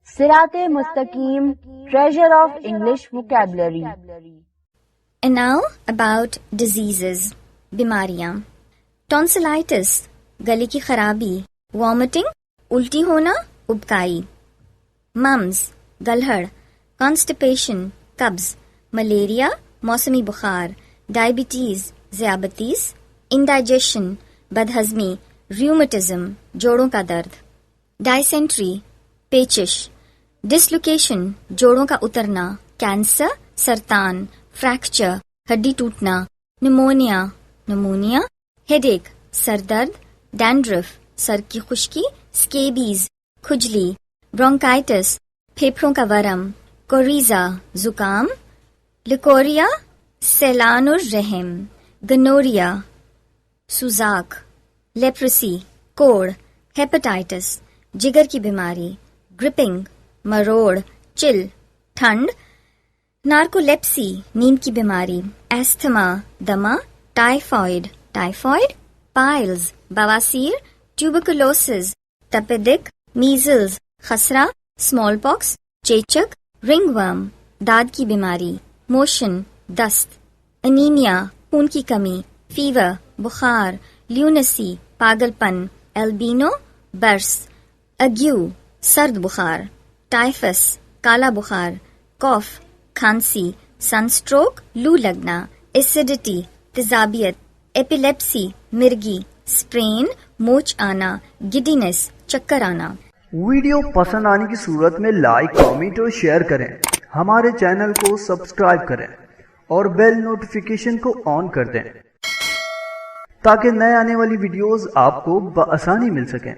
Sirat Mustaqim, treasure of English vocabulary. And now about diseases, بیماریاں. Tonsillitis گلے کی خرابی، وامٹنگ الٹی ہونا، ابکائی. ممز گلہڑ، کانسٹیپیشن قبض، ملیریا موسمی بخار، ڈائبٹیز ذیابطیس، انڈائجیشن بدہضمی، ریومیٹزم جوڑوں کا درد. ڈائسینٹری پیچش، ڈسلوکیشن جوڑوں کا اترنا، کینسر سرطان، فریکچر ہڈی ٹوٹنا، نمونیا نمونیا، ہیڈ ایک سر درد، ڈینڈرف سر کی خشکی، سکیبیز کھجلی، برونکائٹس پھیپھڑوں کا ورم، کوریزا زکام، لیکوریا سیلان الرحم، گنوریا سوزاک، لیپرسی کوڑ، ہیپاٹائٹس جگر کی بیماری، گرپنگ مروڑ، چل ٹھنڈ، نارکولیپسی نیند کی بیماری، ایستھما دمہ، ٹائیفائڈ پائلز بواسیر، ٹیوبرکلوسز تپیدک، میزلز خسرہ، اسمال پاکس چیچک، رنگ ورم داد کی بیماری، موشن دست، انیمیا خون کی کمی، فیور بخار، لیونسی پاگل پن، البینو برس، اگیو سرد بخار، ٹائفس کالا بخار، کوف کھانسی، سن اسٹروک لو لگنا، ایسیڈیٹی تیزابیت، ایپیلیپسی مرگی، اسپرین موچ آنا، گڈینس چکر آنا. ویڈیو پسند آنے کی صورت میں لائک، کامنٹ اور شیئر کریں. ہمارے چینل کو سبسکرائب کریں اور بیل نوٹیفیکیشن کو آن کر دیں تاکہ نئے آنے والی ویڈیوز آپ کو بآسانی مل سکیں.